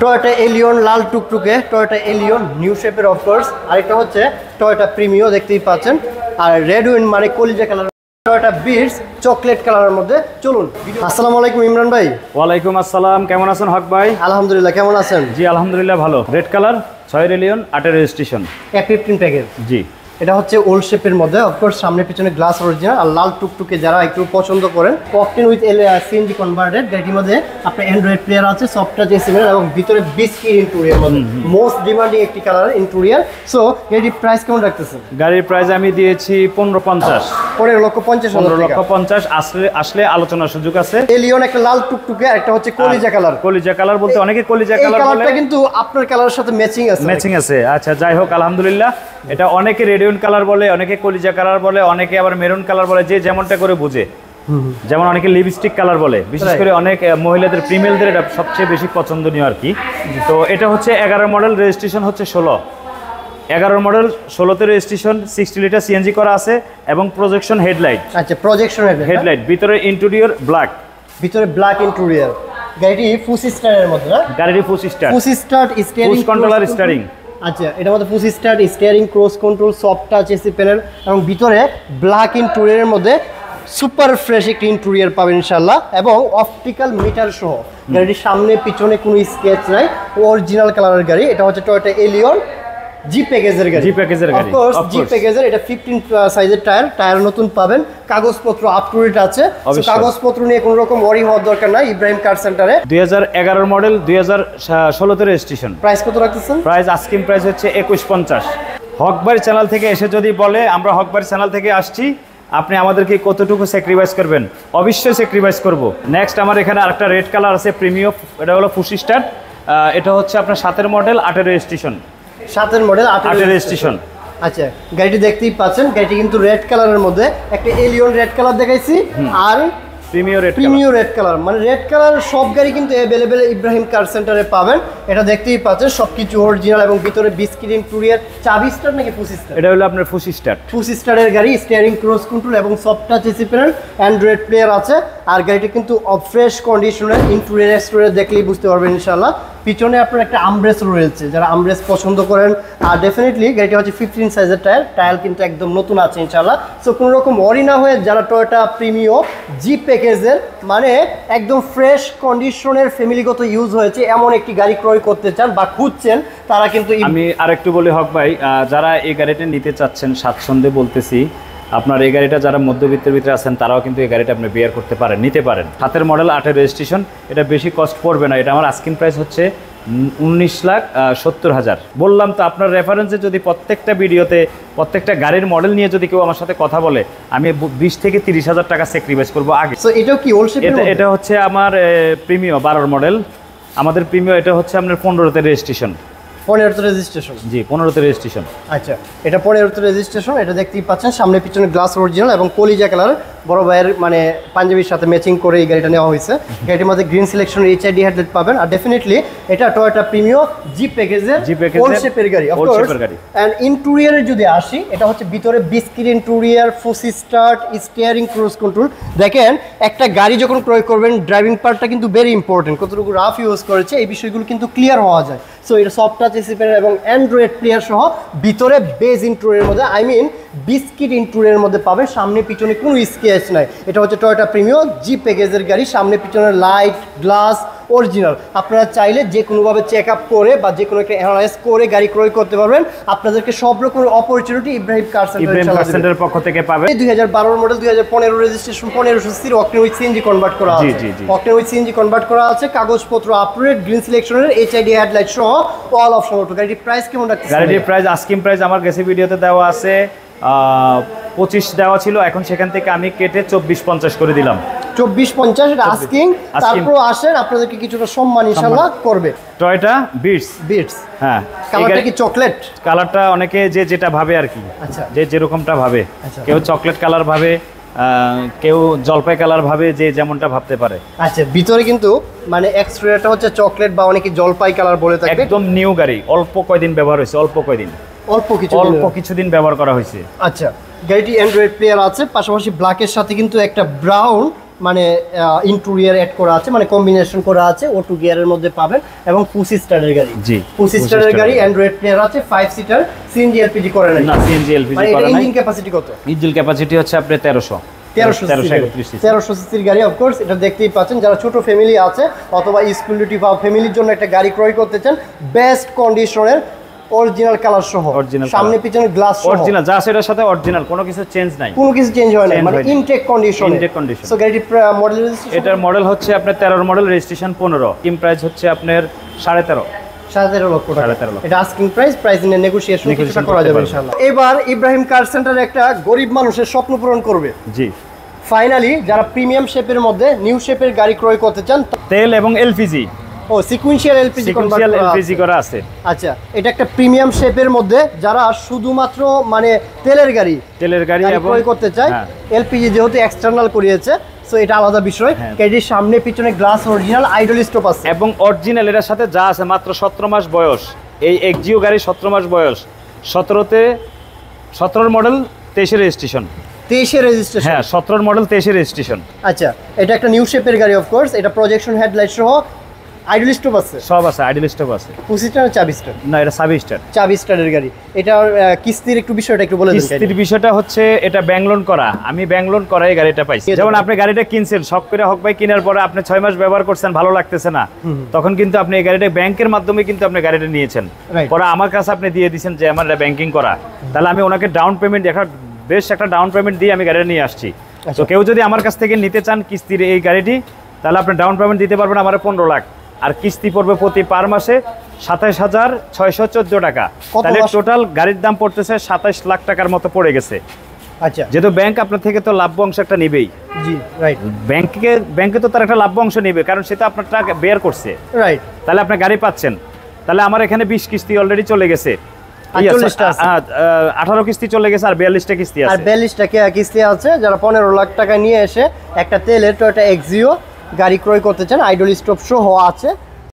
Toyota Allion লাল টুকটুকে, Toyota Allion new শেপের of course. আরেকটা হচ্ছে টয়োটা প্রিমিও দেখতেই পাচ্ছেন, আর রেড উইন মানে কলিজা কালার, টয়োটা বিটস চকলেট কালারের মধ্যে। চলুন। আসসালামু আলাইকুম ইমরান ভাই। ওয়ালাইকুম আসসালাম, কেমন আছেন হক ভাই? আলহামদুলিল্লাহ, কেমন আছেন? জি আলহামদুলিল্লাহ ভালো। Red colour 6 Allion 8 registration F15 package. জি, এটা হচ্ছে ওল্ড শেপের মধ্যে, অফকোর্স সামনে পিছনে গ্লাস অরিজিনাল, আর লাল টুকটুকে যারা একটু পছন্দ করেন। অকটেন উইথ সিএনজি কনভার্টেড গাড়ির মধ্যে আপনার অ্যান্ড্রয়েড প্লেয়ার আছে, সফটওয়্যার জেসিমের, এবং ভিতরে বিস্কিট ইন্টেরিয়র মধ্যে মোস্ট ডিমান্ডিং একটি কালার ইন্টেরিয়র। সো গাড়ির প্রাইস কেমন রাখতেছেন? গাড়ির প্রাইস আমি দিয়েছি 15,50,000। 15,50,000 আসলে আলোচনার সুযোগ আছে। এলিয়ন একটা লাল টুকটুকে, একটা হচ্ছে কলিজা কালার। কলিজা কালার বলতে অনেকে কলিজা কালার বলে, কালারটা কিন্তু আপনার কালারের সাথে ম্যাচিং আছে। আচ্ছা যাই হোক আলহামদুলিল্লাহ। এটা অনেকে রেড উইন কালার বলে, অনেকে কলিজা কালার বলে, অনেকে আবার মেরুন কালার বলে, যে যেমনটা করে বুঝে। যেমন অনেকে লিপস্টিক কালার বলে, বিশেষ করে অনেক মহিলাদের ফিমেলদের এটা সবচেয়ে বেশি পছন্দনীয় আর কি। তো এটা হচ্ছে 11 মডেল, রেজিস্ট্রেশন হচ্ছে 16। 11 মডেল 16তে রেজিস্ট্রেশন, 60 লিটার সিএনজি করা আছে এবং প্রজেকশন হেডলাইট। আচ্ছা, প্রজেকশন হেডলাইট, ভিতরে ইন্টেরিয়র ব্ল্যাক, ভিতরে ব্ল্যাক ইন্টেরিয়র। গাড়িটি ফুল স্টারের মধ্যে না? গাড়িটি full start, steering controller steering. আচ্ছা, এটার মধ্যে full start, steering, cruise control, soft touch AC panel, এবং ভিতরে ব্ল্যাক ইন্টেরিয়রের মধ্যে সুপার ফ্রেশ একটি ইন্টেরিয়র পাবেন ইনশাআল্লাহ, এবং অপটিক্যাল মিটার সহ। গাড়িটির সামনে পিছনে কোনো স্কেচ নাই, অরিজিনাল কালারের গাড়ি। এটা হচ্ছে টয়োটা এলিয়ন জি প্যাকেজের গাড়ি। অফকোর্স জি প্যাকেজের। এটা 15 সাইজের টায়ার নতুন পাবেন, কাগজপত্র আপ টু ডেট আছে। কাগজপত্র নিয়ে কোনো রকম ওয়ারি হওয়ার দরকার নাই ইব্রাহিম কার সেন্টারে। 2011 মডেল 2016তে রেজিস্ট্রেশন। প্রাইস কত রাখতেছেন? প্রাইস আস্কিং প্রাইস হচ্ছে 21,50। হকবাড়ি চ্যানেল থেকে এসে যদি বলে আমরা হকবাড়ি চ্যানেল থেকে আসছি, আপনি আমাদেরকে কতটুকু স্যাক্রিফাইস করবেন? অবশ্যই স্যাক্রিফাইস করব। নেক্সট আমার এখানে আরেকটা রেড কালার আছে প্রিমিয়াম, এটা হলো ফুসি স্টার্ট। এটা হচ্ছে আপনার 7 মডেল 8 রেজিস্ট্রেশন। 7 model 8 registration. আচ্ছা, গাড়িটি দেখতেই পাচ্ছেন, গাড়িটি কিন্তু রেড কালারের মধ্যে। একটা এলিয়ন রেড কালার দেখাইছি, আর প্রিমিয়াম রেড কালার। মানে রেড কালার সব গাড়ি কিন্তু অ্যাভেলেবেল ইব্রাহিম কার সেন্টারে পাবেন। এটা দেখতেই পাচ্ছেন সবকিছু অরিজিনাল, এবং ভিতরে বিস্কিট ইন্টেরিয়র। চাবি স্টার্ট নাকি ফুসি স্টার্ট? এটা হলো আপনার ফুসি স্টার্টের গাড়ি, স্টিয়ারিং, ক্রুজ কন্ট্রোল এবং soft touch AC panel, Android player আছে। আর গাড়িটি কিন্তু ফ্রেশ কন্ডিশনের, ইন্টেরিয়র দেখলেই বুঝতে পারবেন ইনশাআল্লাহ। পিছনে আপনার একটা আমব্রেস রয়েছে, যারা আমব্রেস পছন্দ করেন। আর ডেফিনেটলি গাড়িটা হচ্ছে 15 সাইজের টায়ার কিন্তু একদম নতুন আছে ইনশাআল্লাহ। সো কোনো রকম ওয়ারি না হয়ে যারা টয়োটা প্রিমিও জি প্যাকেজের, মানে একদম ফ্রেশ কন্ডিশনের ফ্যামিলিগত ইউজ হয়েছে এমন একটি গাড়ি ক্রয় করতে চান বা খুঁজছেন, তারা কিন্তু। আমি আরেকটু বলি হক ভাই, যারা এই গাড়িটা নিতে চাচ্ছেন, স্বাচ্ছন্দ্যে বলতেছি, আপনার এই গাড়িটা যারা মধ্যবিত্তের ভিতরে আছেন তারাও কিন্তু এই গাড়িটা আপনি বিয়ার করতে পারেন, নিতে পারেন। 7 মডেল 8 রেজিস্ট্রেশন। এটা বেশি কস্ট পড়বে না। এটা আমার আস্কিং প্রাইস হচ্ছে 19,70,000 বললাম। তো আপনার রেফারেন্সে যদি প্রত্যেকটা ভিডিওতে প্রত্যেকটা গাড়ির মডেল নিয়ে যদি কেউ আমার সাথে কথা বলে, আমি 20 থেকে 30,000 টাকা স্যাক্রিফাইস করবো আগে। সো এটাও কি ওল্ড শেপের? এটা হচ্ছে আমার প্রিমিও 12 মডেল। আমাদের প্রিমিও এটা হচ্ছে আপনার 15তে রেজিস্ট্রেশন। 15তে রেজিস্ট্রেশন? জি 15তে রেজিস্ট্রেশন। আচ্ছা, এটা 15তে রেজিস্ট্রেশন। এটা দেখতেই পাচ্ছেন সামনে পিছনে গ্লাস অরিজিনাল, এবং কলিজা কালার বড় ভাইয়ের মানে পাঞ্জাবির সাথে ম্যাচিং করে এই গাড়িটা নেওয়া হয়েছে। গাড়িটির মধ্যে গ্রিন সিলেকশন এইচআইডি হেডলাইট পাবেন। আর ডেফিনেটলি এটা টয়োটা প্রিমিও জি প্যাকেজের ওল্ড শেপের গাড়ি। অফকোর্স। এন্ড ইন্টেরিয়রে যদি আসি, এটা হচ্ছে ভিতরে বিস্কিট ইন্টেরিয়র, ফুসি স্টার্ট, স্টিয়ারিং, ক্রুজ কন্ট্রোল। দেখেন, একটা গাড়ি যখন ক্রয় করবেন, ড্রাইভিং পার্টটা কিন্তু ভেরি ইম্পর্টেন্ট। কতটুকু রাফ ইউজ করেছে এই বিষয়গুলো কিন্তু ক্লিয়ার হওয়া যায়। সো এটা সফট টাচ এসি প্যানেল এবং অ্যান্ড্রয়েড প্লেয়ার সহ ভিতরে বেজ ইন্টেরিয়রের মধ্যে, বিস্কিট ইন্টেরিয়রের মধ্যে পাবেন। সামনে পিছনে কোনো স্কেচ নাই। এটা হচ্ছে টয়োটা প্রিমিও জি প্যাকেজের গাড়ি। সামনে পিছনে লাইট, গ্লাস অরিজিনাল। আপনারা চাইলে যে কোনোভাবে চেক আপ করে বা যে কোনো একটা অ্যানালাইজ করে গাড়ি ক্রয় করতে পারবেন। আপনাদেরকে সব রকমের অপরচুনিটি ইব্রাহিম কার সেন্টারের পক্ষ থেকে পাবেন। 2012 মডেল 2015 রেজিস্ট্রেশন, 1500 সিসির অকটেন উইথ সিএনজি কনভার্ট করা আছে। অকটেন উইথ সিএনজি কনভার্ট করা আছে, কাগজপত্র আপডেট, গ্রিন সিলেকশনের এইচআইডি হেডলাইট সহ অল অপশন অটো। গাড়িটির প্রাইস কেমন রাখছেন? গাড়িটির প্রাইস আস্কিং প্রাইস আমার কাছে ভিডিওতে দেওয়া আছে 25 দেওয়া ছিল, এখন সেখান থেকে আমি কেটে 24,50 করে দিলাম। 24,50 এটা আস্কিং। তারপর আসেন, আপনাদেরকে কিছুটা সম্মান ইনশাআল্লাহ করবে। Toyota Vitz. হ্যাঁ, কালারটা কি চকলেট? কালারটা অনেকে যে যেটা ভাবে আর কি। আচ্ছা, যে যেরকমটা ভাবে। কেউ চকলেট কালার ভাবে, কেউ জলপাই কালার ভাবে, যে যেমনটা ভাবতে পারে। আচ্ছা, ভিতরে কিন্তু মানে এক্সট্রাটা হচ্ছে চকলেট বা অনেকে জলপাই কালার বলে থাকে। একদম নিউ গাড়ি, অল্প কয়দিন ব্যবহার হয়েছে, অল্প কিছুদিন ব্যবহার করা হয়েছে। আচ্ছা, গাড়িটি অ্যান্ড্রয়েড প্লেয়ার আছে, পাশাপাশি ব্ল্যাকের সাথে কিন্তু একটা ব্রাউন মানে ইন্টেরিয়র অ্যাড করা আছে, মানে কম্বিনেশন করা আছে, অটো গিয়ারের মধ্যে পাবেন এবং 25 স্টারের গাড়ি। জি, 25 স্টারের গাড়ি, অ্যান্ড্রয়েড প্লেয়ার আছে, 5 সিটার, সিএনজি এলপিজি করে নাই। না, সিএনজি এলপিজি মানে করে নাই। ইঞ্জিন ক্যাপাসিটি কত? ইঞ্জিন ক্যাপাসিটি হচ্ছে আপনার 1300 সিসির গাড়ি। অফকোর্স এটা দেখতেই পাচ্ছেন, যারা ছোট ফ্যামিলি আছে অথবা স্কুল ডিউটি বা ফ্যামিলির জন্য একটা গাড়ি ক্রয় করতে চান, বেস্ট কন্ডিশনের অরিজিনাল কালার সহ, সামনে পিছনে গ্লাস সহ, অরিজিনাল যা আছে এটার সাথে অরিজিনাল, কোনো কিছু চেঞ্জ নাই, কোনো কিছু চেঞ্জ হয় না, মানে ইনটেক কন্ডিশন। সো গাড়িটির মডেল রেজিস্ট্রেশন, এটার মডেল হচ্ছে আপনার 13 মডেল, রেজিস্ট্রেশন 15, কিম প্রাইস হচ্ছে আপনার 13.5 লক্ষ টাকা। 13.5 লক্ষ। এটা আস্কিং প্রাইস নিয়ে নেগোশিয়েশন কিছুটা করা যাবে ইনশাআল্লাহ। এবার ইব্রাহিম কার সেন্টার একটা গরিব মানুষের স্বপ্ন পূরণ করবে। জি, ফাইনালি যারা প্রিমিয়াম শেপের মধ্যে নিউ শেপের গাড়ি ক্রয় করতে চান, তেল এবং এলপিজি, ও সিকুয়েন্সিয়াল এলপিজি করা আছে। আচ্ছা, এটা একটা প্রিমিয়াম শেপের মধ্যে যারা শুধুমাত্র মানে তেলের গাড়ি এবং ক্রয় করতে চায়, এলপিজি যেহেতু এক্সটার্নাল করিয়েছে, সো এটা আলাদা বিষয়। গাড়ির সামনে পিছনে গ্লাস অরিজিনাল, আইডল স্টপ আছে এবং অরিজিনাল এর সাথে যা আছে, মাত্র 17 মাস বয়স। এই এক্সিও গাড়ি 17 মাস বয়স, 17 মডেল 23 রেজিস্ট্রেশন। 23 রেজিস্ট্রেশন, হ্যাঁ 17 মডেল 23 রেজিস্ট্রেশন। আচ্ছা, এটা একটা নিউ শেপের গাড়ি। অফ কোর্স এটা প্রজেকশন হেডলাইট সহ, আইডল স্টপ আছে, সব আছে, আইডল স্টপ আছে। 25 স্টার 24 স্টার? না, এটা 27 স্টার। 24 স্টারের গাড়ি। এটা কিস্তির একটু বিষয়টা একটু বলে দিন। কিস্তির বিষয়টা হচ্ছে এটা ব্যাংক লোন করা, আমি ব্যাংক লোন করা এই গাড়িটা পাইছি। যেমন আপনি গাড়িটা কিনছেন, শখ করে হোক ভাই, কেনার পরে আপনি 6 মাস ব্যবহার করছেন, ভালো লাগতেছে না, তখন কিন্তু আপনি এই গাড়িটা ব্যাংকের মাধ্যমে কিন্তু আপনি গাড়িটা নিয়েছেন, পরে আমার কাছে আপনি দিয়ে দিয়েছেন যে আমার ব্যাংকিং করা, তাহলে আমি ওনাকে ডাউন পেমেন্ট বেশ একটা ডাউন পেমেন্ট দিয়ে আমি গাড়িটা নিয়ে আসছি। তো কেউ যদি আমার কাছ থেকে নিতে চান কিস্তির এই গাড়িটি, তাহলে আপনি ডাউন পেমেন্ট দিতে পারবেন আমার 15 লাখ, আর কিস্তি পড়বে প্রতি পার মাসে 27,614 টাকা। তাহলে টোটাল গাড়ির দাম পড়তেছে 27 লাখ টাকার মতো পড়ে গেছে। আচ্ছা, যেহেতু ব্যাংক আপনার থেকে তো লাভ্য অংশ একটা নেবেই। জি, রাইট। ব্যাংকে তো তার একটা লাভ্য অংশ নেবে, কারণ সেটা আপনার টাকা বের করছে, রাইট। তাহলে আপনি গাড়ি পাচ্ছেন। তাহলে আমার এখানে 20 কিস্তি অলরেডি চলে গেছে, 18 কিস্তি চলে গেছে, আর 42টা কিস্তি আছে। আর 42টা কিস্তি আছে। যারা 15 লাখ টাকা নিয়ে এসে একটা তেলের টয়োটা এক্সিও গাড়ি ক্রয় করতে চান, আইডল স্টপ সহ আছে,